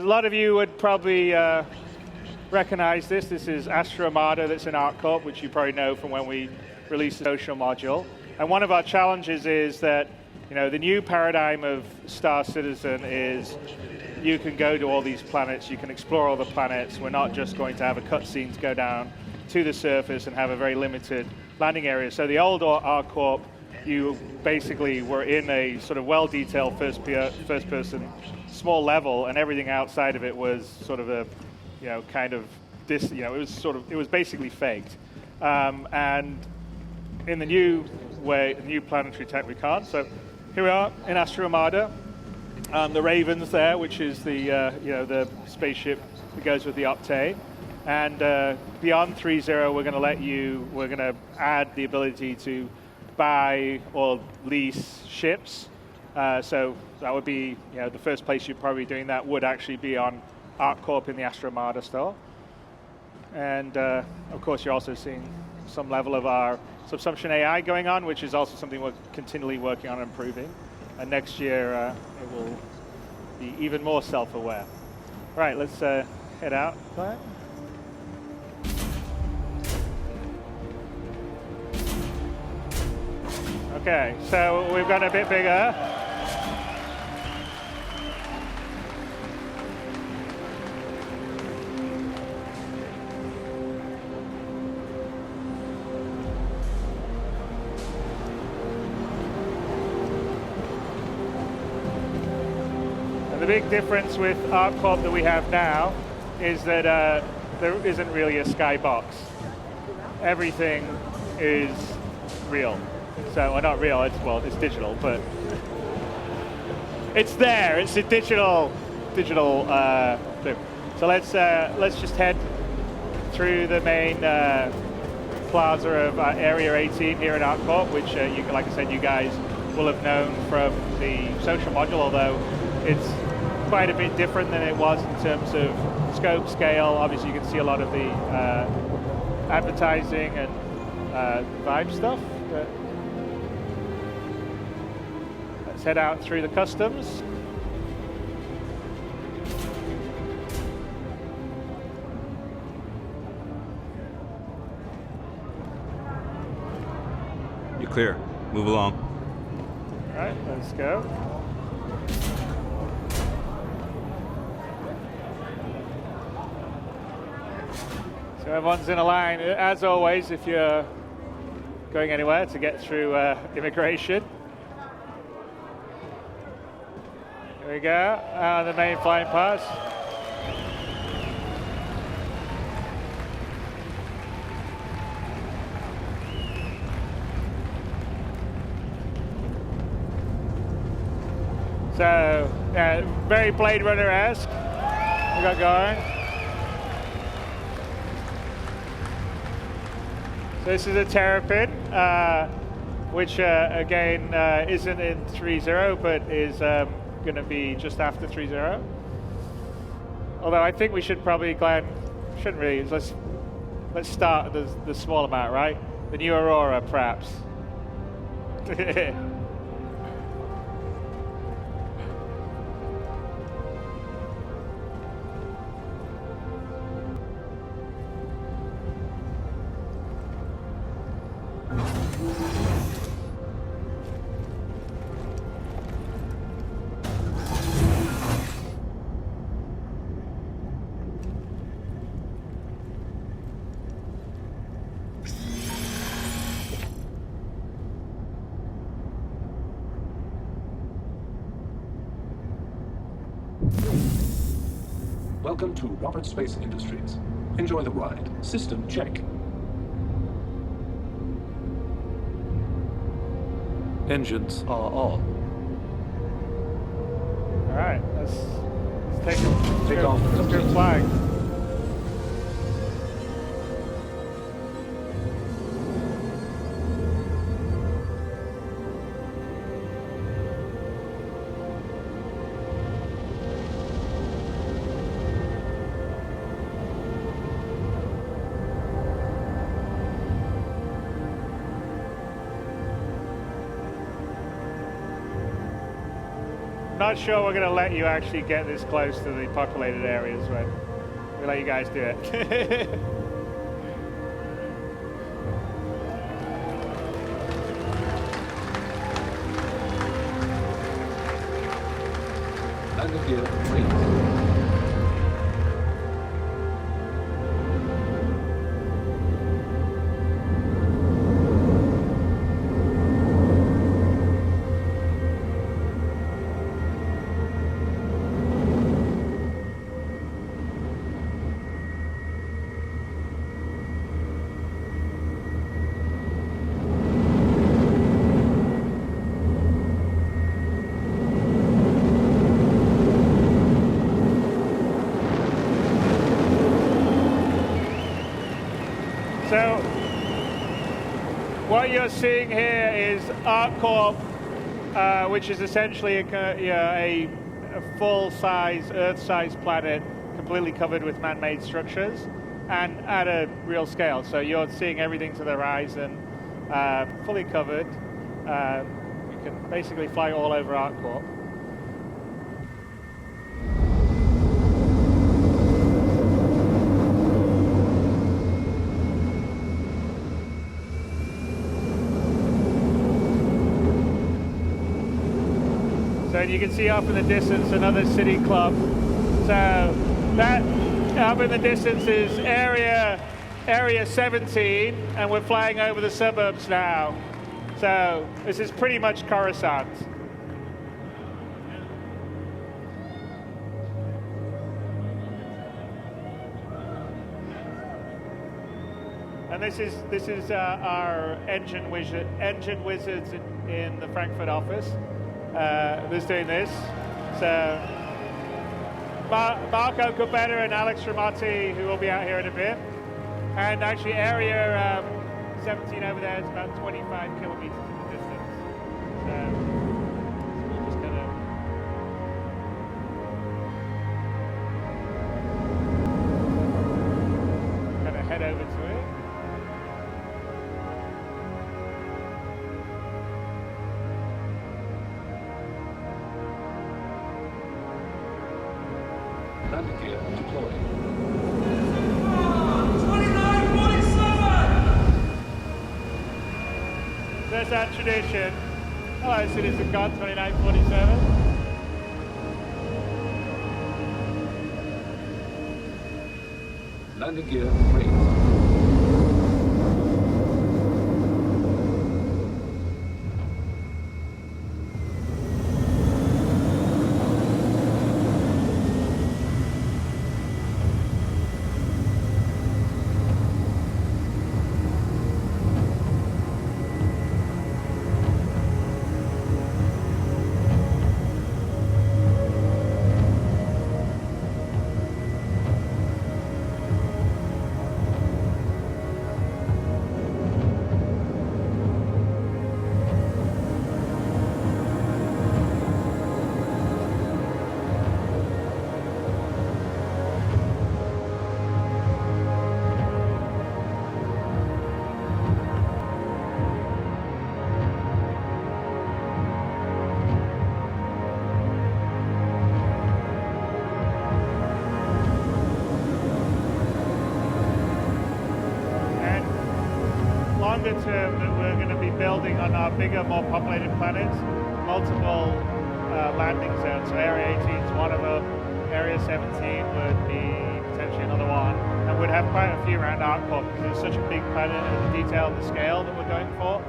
A lot of you would probably recognize this. This is Astra Armada that's in ArcCorp, which you probably know from when we released the social module. And one of our challenges is that, the new paradigm of Star Citizen is you can go to all these planets, you can explore all the planets. We're not just going to have a cutscene to go down to the surface and have a very limited landing area. So the old ArcCorp, you basically were in a sort of well-detailed first-person small level, and everything outside of it was sort of a, it was basically faked. And in the new way, the new planetary tech, we can't. So here we are in Astra Armada. The Raven's there, which is the spaceship that goes with the Octane. And beyond 3.0, we're going to add the ability to buy or lease ships. So that would be, the first place you're probably doing that would actually be on ArcCorp in the Astra Armada store. And of course, you're also seeing some level of our subsumption AI going on, which is also something we're continually working on improving. And next year, it will be even more self-aware. All right, let's head out. Okay, so we've gone a bit bigger. And the big difference with ArcCorp that we have now is that there isn't really a skybox. Everything is real. So, well, not real, it's digital, but it's there. It's a digital thing. So let's just head through the main plaza of Area 18 here in ArcCorp, which, like I said, you guys will have known from the social module, although it's quite a bit different than it was in terms of scope, scale. Obviously, you can see a lot of the advertising and vibe stuff. Let's head out through the customs. You're clear. Move along. All right, let's go. So everyone's in a line, as always, if you're going anywhere to get through immigration. Here we go, the main flying pass. So, very Blade Runner-esque we got going. So this is a Terrapin, which again isn't in 3.0, but is going to be just after 3.0. Although I think we should probably, Glenn, shouldn't really. Let's start the small amount, right? The new Aurora, perhaps. Welcome to Robert Space Industries. Enjoy the ride. System check. Engines are on. All right, let's take off. Let's go flying. not sure we're going to let you actually get this close to the populated areas, but we'll let you guys do it. Landing gear raised. So what you're seeing here is ArcCorp, which is essentially a full-size, Earth-size planet completely covered with man-made structures and at a real scale. So you're seeing everything to the horizon, fully covered. You can basically fly all over ArcCorp. So you can see off in the distance another city club. So that up in the distance is area 17, and we're flying over the suburbs now. So this is pretty much Coruscant. And this is our engine wizards in the Frankfurt office. Who's doing this? So Marco Cubetta and Alex Ramati, who will be out here in a bit. And actually area 17 over there is about 25 kilometers in the distance. So we'll just kind of head over to it. Landing gear deployed. 2947! There's our tradition. Hello, CitizenCon 2947. Landing gear raised. Longer term, that we're going to be building on our bigger, more populated planets, multiple landing zones. So Area 18 is one of them. Area 17 would be potentially another one, and we'd have quite a few around ArcCorp because it's such a big planet and the detail and the scale that we're going for.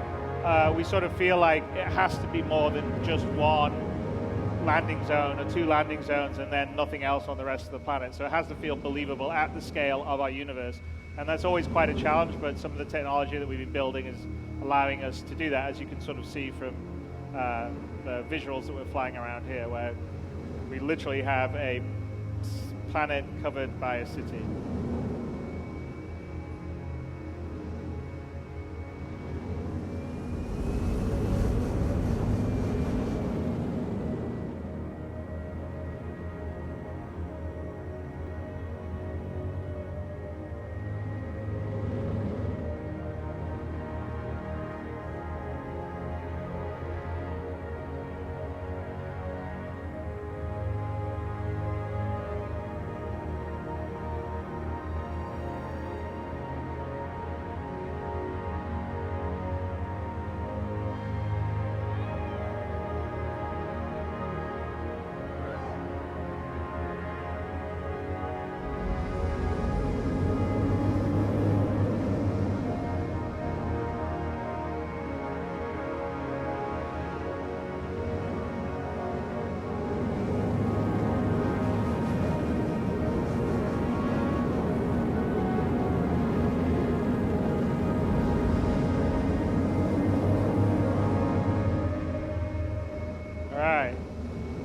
We sort of feel like it has to be more than just one landing zone or two landing zones and then nothing else on the rest of the planet. So it has to feel believable at the scale of our universe. And that's always quite a challenge, but some of the technology that we've been building is allowing us to do that, as you can sort of see from the visuals that we're flying around here, where we literally have a planet covered by a city.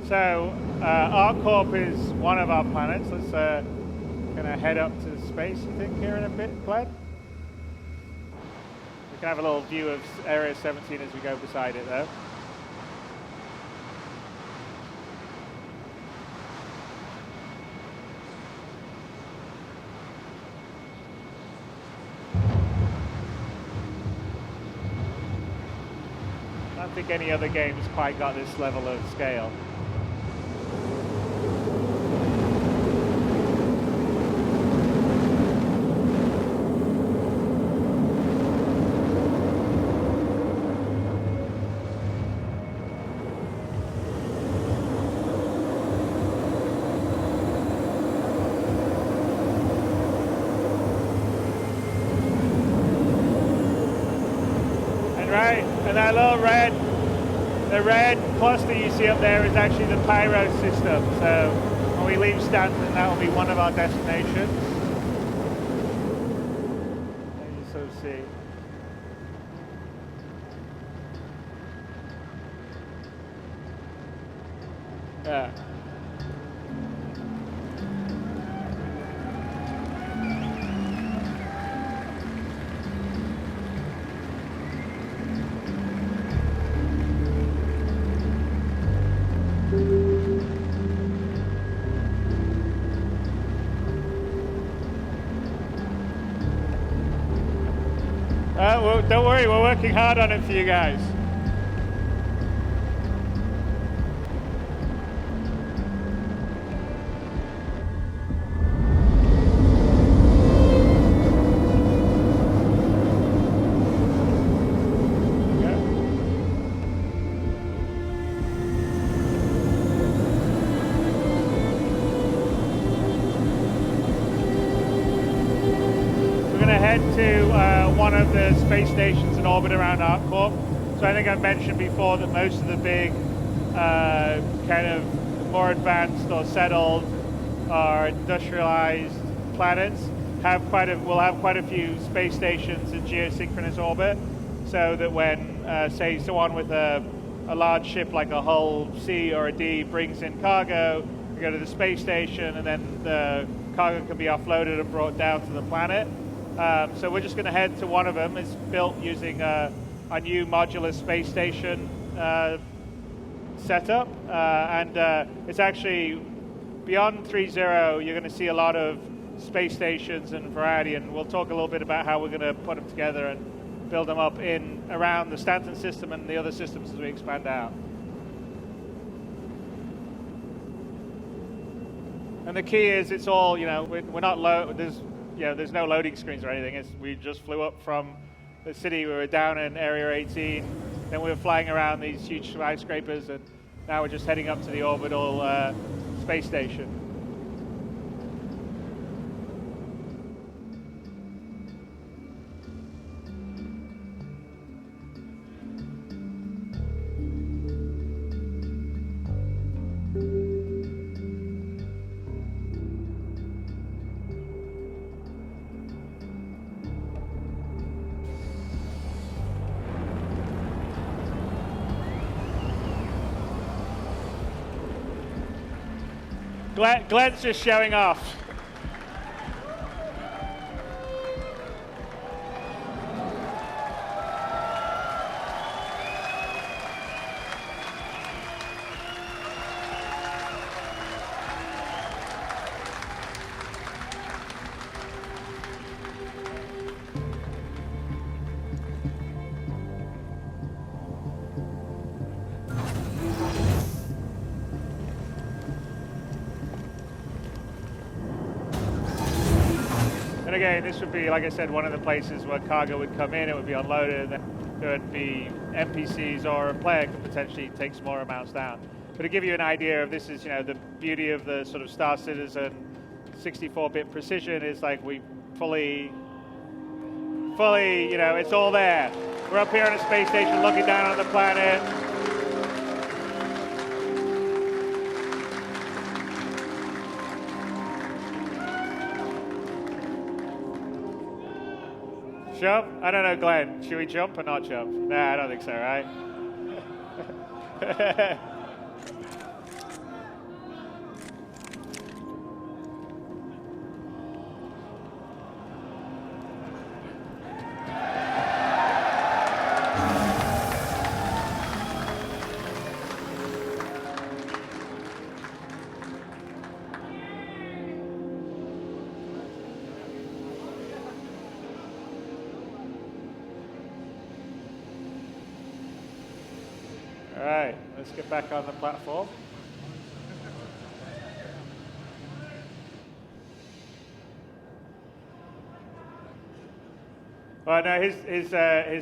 So ArcCorp is one of our planets. Let's kind of head up to space, I think, here in a bit, Glenn. We can have a little view of Area 17 as we go beside it, though. I don't think any other game's quite got this level of scale. And that little the red cluster you see up there is actually the pyro system. So when we leave Stanton, that will be one of our destinations. And you sort of see. Yeah. Well, don't worry, we're working hard on it for you guys. To one of the space stations in orbit around ArcCorp. So I think I mentioned before that most of the big kind of more advanced or settled or industrialized planets will have quite a few space stations in geosynchronous orbit, so that when say someone with a large ship like a Hull C or a D brings in cargo, we go to the space station and then the cargo can be offloaded and brought down to the planet. So we're just going to head to one of them. It's built using a new modular space station setup, and it's actually beyond 3.0. You're going to see a lot of space stations and variety, and we'll talk a little bit about how we're going to put them together and build them up in around the Stanton system and the other systems as we expand out. And the key is it's all, we're not low. There's no loading screens or anything. We just flew up from the city. We were down in Area 18. Then we were flying around these huge skyscrapers, and now we're just heading up to the orbital space station. Glenn's just showing off. And again, this would be, like I said, one of the places where cargo would come in, it would be unloaded, and then there would be NPCs or a player could potentially take smaller amounts down. But to give you an idea of this is, the beauty of the sort of Star Citizen 64-bit precision is like we fully, it's all there. We're up here on a space station looking down on the planet. Jump? I don't know, Glenn. Should we jump or not jump? Nah, I don't think so, right? All right, let's get back on the platform. Well, no, his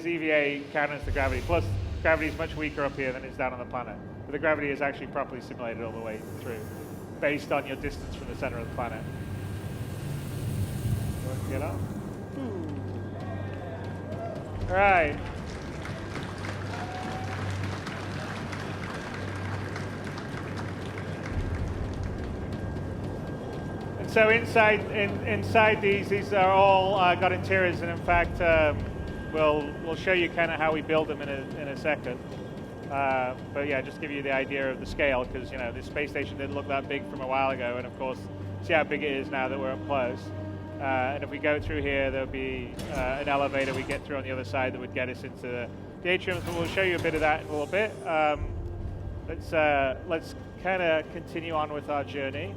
EVA counters the gravity. Plus, gravity is much weaker up here than it's down on the planet. But the gravity is actually properly simulated all the way through, based on your distance from the center of the planet. You want to get up? All right. So inside these are all got interiors, and in fact, we'll show you kind of how we build them in a second. But yeah, just give you the idea of the scale, because this space station didn't look that big from a while ago, and of course, see how big it is now that we're up close. And if we go through here, there'll be an elevator we get through on the other side that would get us into the atriums. But we'll show you a bit of that in a little bit. Let's kind of continue on with our journey.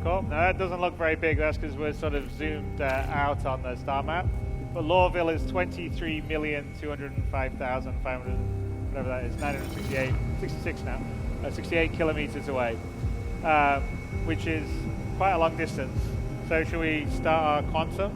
No, that doesn't look very big. That's because we're sort of zoomed out on the star map. But Lorville is 23,205,500, whatever that is, 968, 66 now, 68 kilometers away, which is quite a long distance. So should we start our quantum?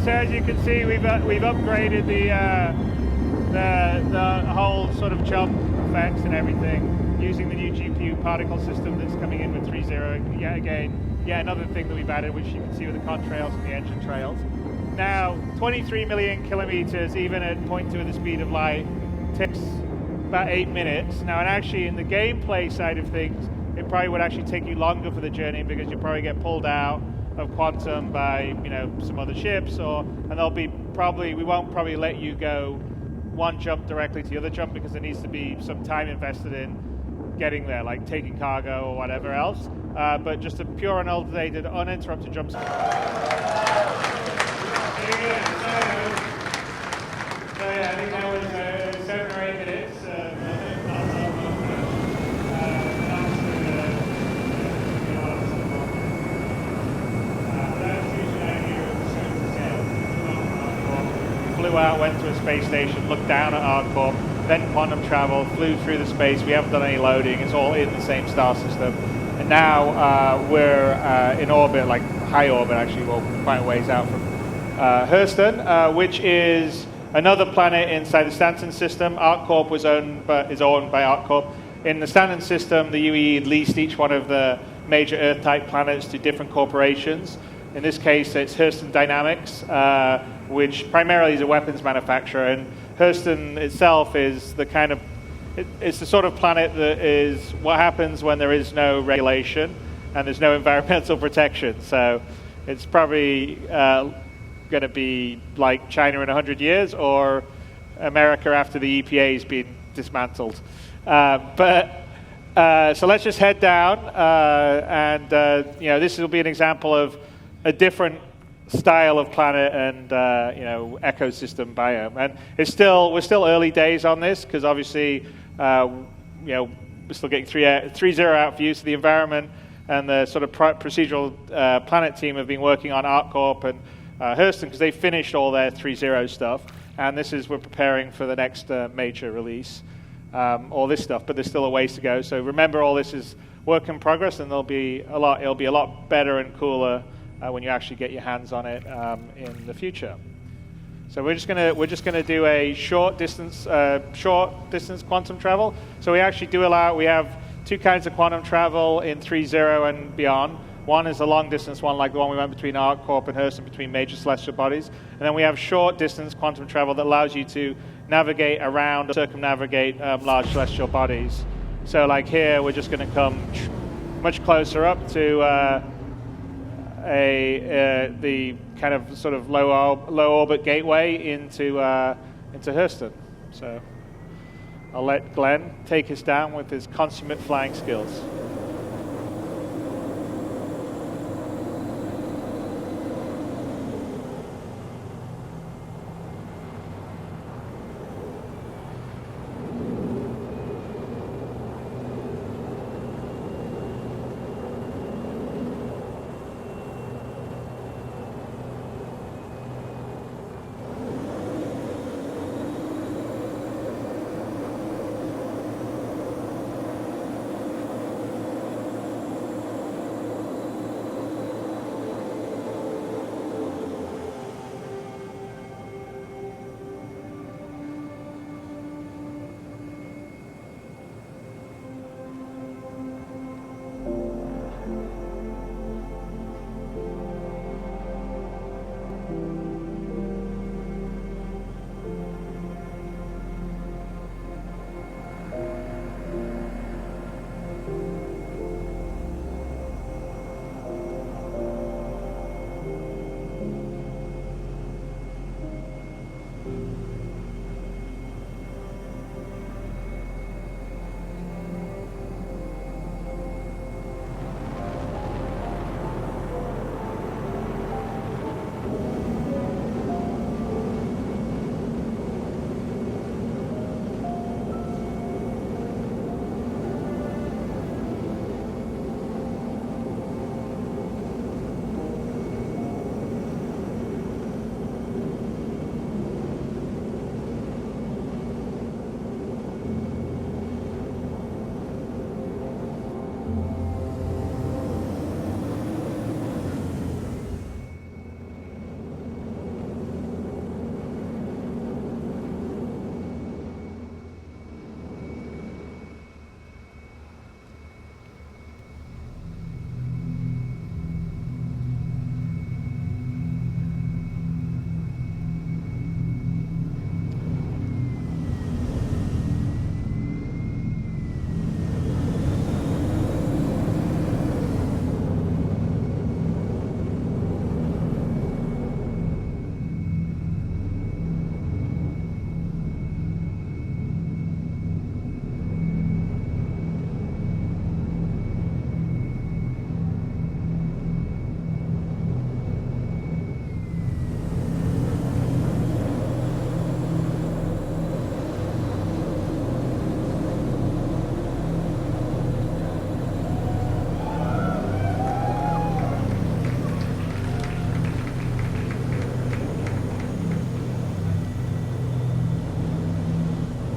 So as you can see, we've upgraded the whole sort of jump effects and everything using the new GPU particle system that's coming in with 3.0. Yet another thing that we've added, which you can see with the contrails and the engine trails. Now, 23 million kilometers, even at 0.2 of the speed of light, takes about 8 minutes. Now, and actually in the gameplay side of things, it probably would actually take you longer for the journey because you probably get pulled out of quantum by some other ships, and there'll be we won't probably let you go one jump directly to the other jump because there needs to be some time invested in getting there, like taking cargo or whatever else. But just a pure unaltered, uninterrupted jump. So yeah, I think that was 7 or 8 minutes. Flew out, went to a space station, looked down at ArcCorp, then quantum travel, flew through the space. We haven't done any loading. It's all in the same star system. And now we're in orbit, like high orbit actually, well, quite a ways out from Hurston, which is another planet inside the Stanton system. ArcCorp is owned by ArcCorp. In the Stanton system, the UE leased each one of the major Earth-type planets to different corporations. In this case, it's Hurston Dynamics, which primarily is a weapons manufacturer. And Hurston itself is the kind of, it's the sort of planet that is what happens when there is no regulation and there's no environmental protection. So it's probably going to be like China in 100 years or America after the EPA has been dismantled. So let's just head down, and this will be an example of a different style of planet and ecosystem biome. And we're still early days on this because obviously we're still getting 3.0 out views of the environment, and the sort of procedural planet team have been working on ArcCorp and Hurston because they finished all their 3.0 stuff, and we're preparing for the next major release. All this stuff, but there's still a ways to go. So remember, all this is work in progress, and it'll be a lot better and cooler when you actually get your hands on it in the future. So we're just gonna do a short distance quantum travel. So we actually we have two kinds of quantum travel in 3.0 and beyond. One is a long distance one, like the one we went between ArcCorp and Hurston, between major celestial bodies. And then we have short distance quantum travel that allows you to navigate around or circumnavigate large celestial bodies. So like here, we're just going to come much closer up to the kind of sort of low orbit gateway into Hurston. So I'll let Glenn take us down with his consummate flying skills.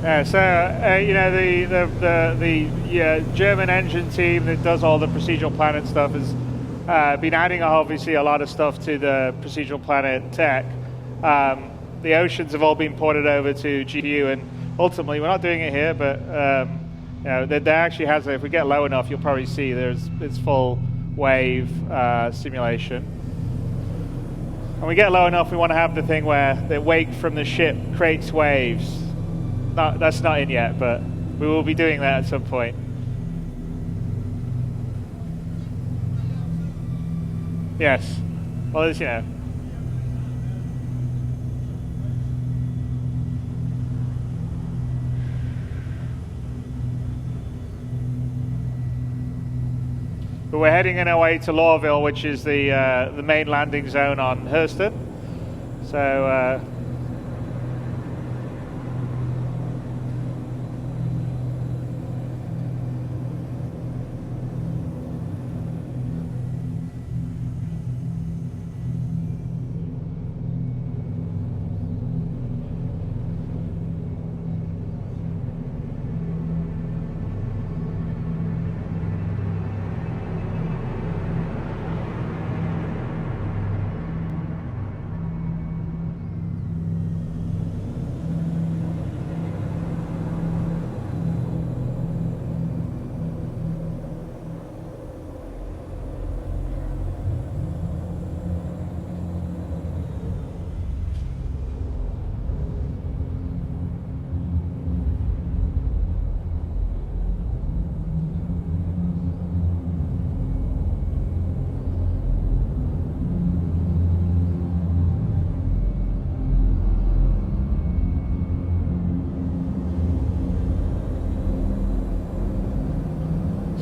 Yeah, so the German engine team that does all the procedural planet stuff has been adding obviously a lot of stuff to the procedural planet tech. The oceans have all been ported over to GPU, and ultimately we're not doing it here, but there actually has. If we get low enough, you'll probably see it's full wave simulation. When we get low enough, we want to have the thing where the wake from the ship creates waves. That's not in yet, but we will be doing that at some point. Yes. Well, as you know. But we're heading in our way to Lawville, which is the main landing zone on Hurston. So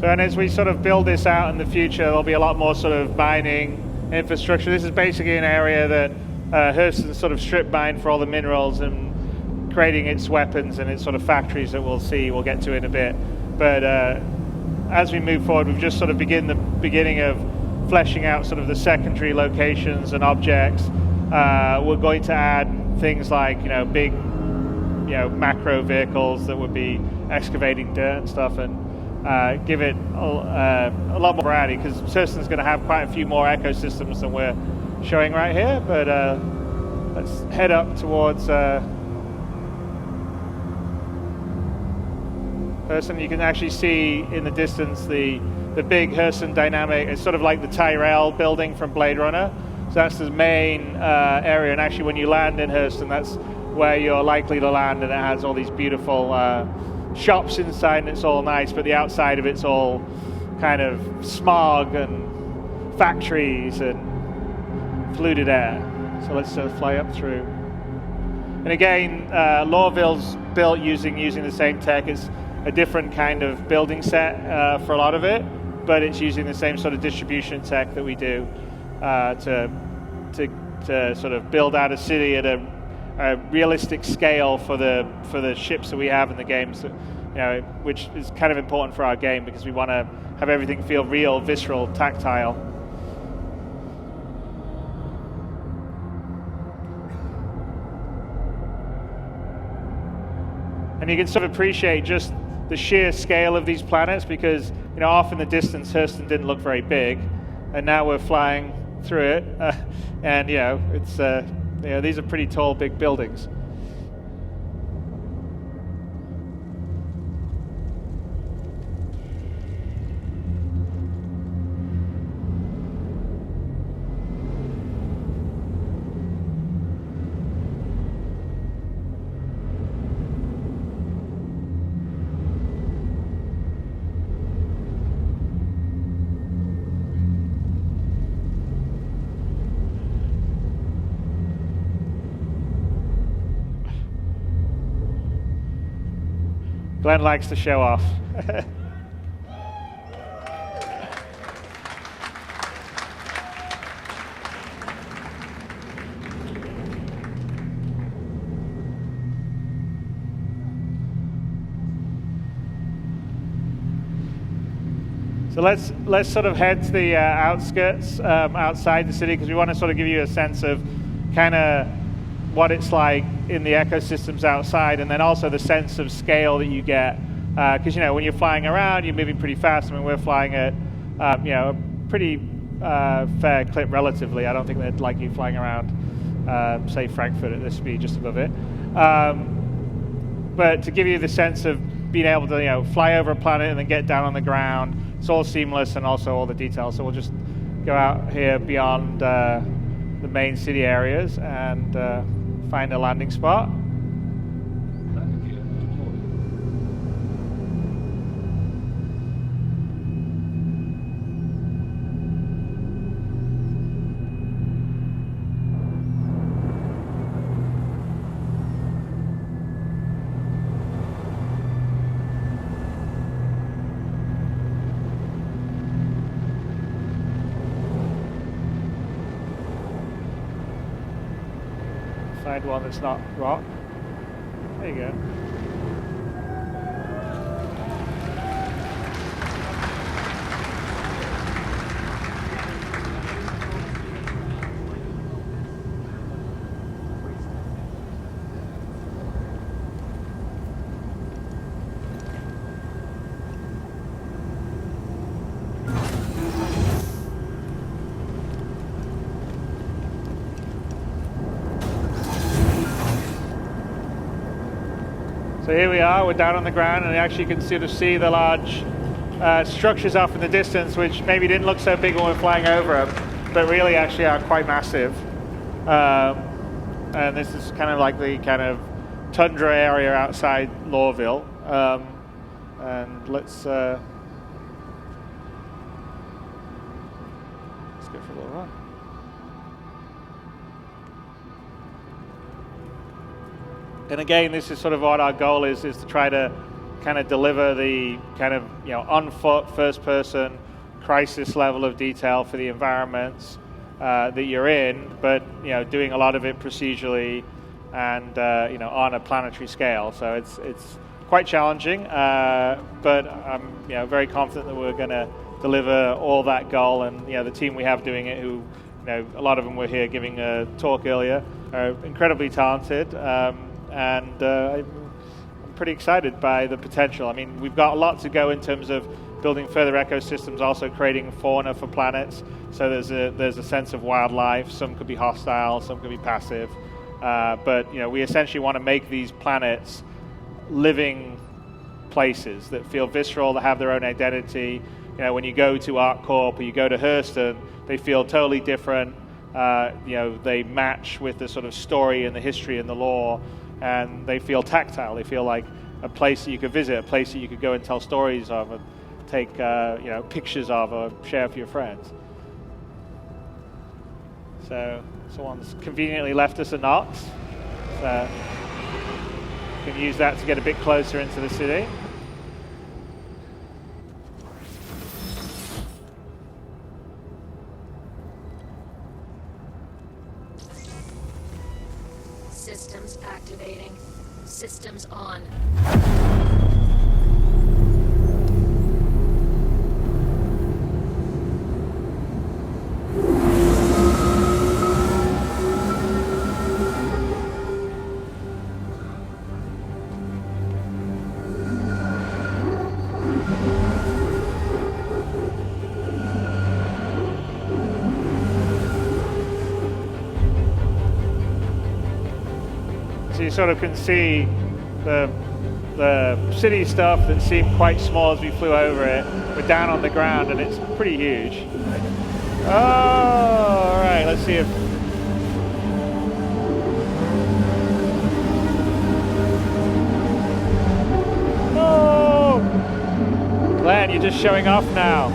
and as we sort of build this out in the future, there'll be a lot more sort of mining infrastructure. This is basically an area that Hurston sort of strip mined for all the minerals and creating its weapons and its sort of factories that we'll get to in a bit. But as we move forward, we've just sort of beginning of fleshing out sort of the secondary locations and objects. We're going to add things like, big, macro vehicles that would be excavating dirt and stuff, and give it a lot more variety, because Hurston's going to have quite a few more ecosystems than we're showing right here. But let's head up towards Hurston. You can actually see in the distance the big Hurston dynamic. It's sort of like the Tyrell building from Blade Runner. So that's the main area, and actually when you land in Hurston, that's where you're likely to land, and it has all these beautiful shops inside, and it's all nice, but the outside of it's all kind of smog and factories and polluted air. So let's fly up through. And again, Lawville's built using the same tech. It's a different kind of building set for a lot of it, but it's using the same sort of distribution tech that we do to sort of build out a city at a realistic scale for the ships that we have in the games, which is kind of important for our game, because we want to have everything feel real, visceral, tactile. And you can sort of appreciate just the sheer scale of these planets, because off in the distance Hurston didn't look very big, and now we're flying through it, and it's these are pretty tall, big buildings. Glenn likes to show off. So let's sort of head to the outskirts outside the city, because we want to sort of give you a sense of kind of what it's like in the ecosystems outside, and then also the sense of scale that you get, because when you're flying around, you're moving pretty fast. I mean, we're flying at a pretty fair clip relatively. I don't think they'd like you flying around say Frankfurt at this speed, just above it, but to give you the sense of being able to fly over a planet and then get down on the ground, it's all seamless, and also all the details. So we'll just go out here beyond the main city areas and find a landing spot. Landing gear deployed. Find one that's not rock. There you go. So here we are, we're down on the ground, and actually you can sort of see the large structures off in the distance, which maybe didn't look so big when we're flying over them, but really actually are quite massive. And this is kind of like the kind of tundra area outside Lawville. And let's go for a little run. And again, this is sort of what our goal is to try to kind of deliver the kind of, on foot, first person, crisis level of detail for the environments that you're in, but, doing a lot of it procedurally and, on a planetary scale. So it's quite challenging, but I'm, very confident that we're going to deliver all that goal. And, the team we have doing it, who, a lot of them were here giving a talk earlier, are incredibly talented. And I'm pretty excited by the potential. I mean, we've got a lot to go in terms of building further ecosystems, also creating fauna for planets. So there's a sense of wildlife. Some could be hostile, some could be passive. But we essentially want to make these planets living places that feel visceral, that have their own identity. When you go to ArcCorp or you go to Hurston, they feel totally different. They match with the sort of story and the history and the lore. And they feel tactile. They feel like a place that you could visit, a place that you could go and tell stories of, and take pictures of, or share with your friends. So someone's conveniently left us a Knox. So you can use that to get a bit closer into the city. Systems activating. Systems on. So you sort of can see the city stuff that seemed quite small as we flew over it. We're down on the ground and it's pretty huge. Oh, all right, let's see if... Oh! Glenn, you're just showing off now.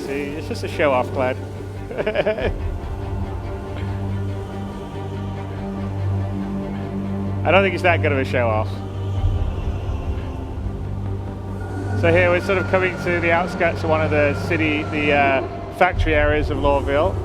See, it's just a show off, Glenn. I don't think it's that good of a show off. So here we're sort of coming to the outskirts of one of the factory areas of Lawville.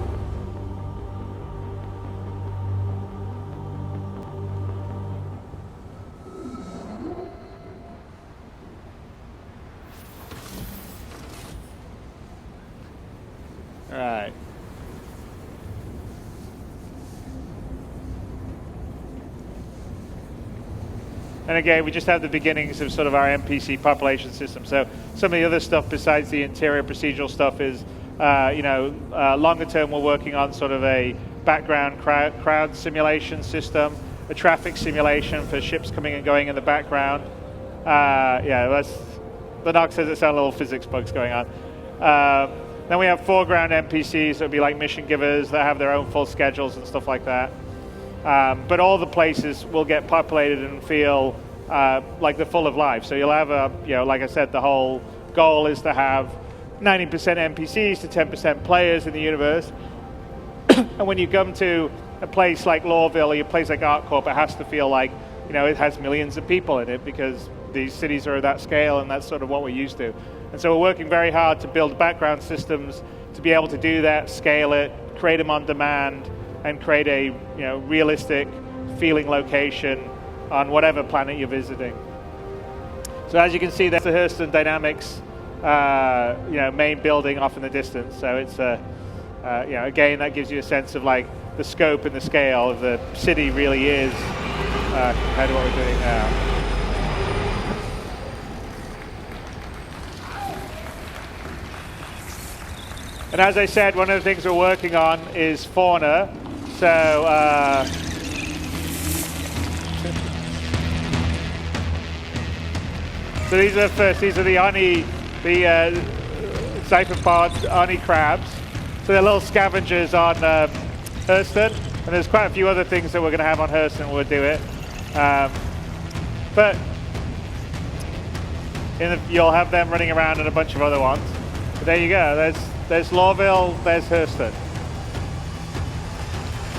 Right. And again, we just have the beginnings of sort of our NPC population system. So some of the other stuff besides the interior procedural stuff is, longer term we're working on sort of a background crowd simulation system a traffic simulation for ships coming and going in the background. The doc says it's sound little physics bugs going on. Then we have foreground NPCs that would be like mission givers that have their own full schedules and stuff like that. But all the places will get populated and feel like they're full of life. So you'll have like I said, the whole goal is to have 90% NPCs to 10% players in the universe. And when you come to a place like Lawville or a place like ArcCorp, it has to feel like, it has millions of people in it because these cities are that scale and that's sort of what we're used to. And so we're working very hard to build background systems to be able to do that, scale it, create them on demand, and create a realistic feeling location on whatever planet you're visiting. So as you can see, there's the Hurston Dynamics main building off in the distance. So it's again, that gives you a sense of like the scope and the scale of the city really is compared to what we're doing now. And as I said, one of the things we're working on is fauna. So these are the Oni, the Zyphopod Oni crabs. So they're little scavengers on Hurston, and there's quite a few other things that we're going to have on Hurston when we do it. But you'll have them running around and a bunch of other ones. But there you go. There's Lawville, there's Hurston.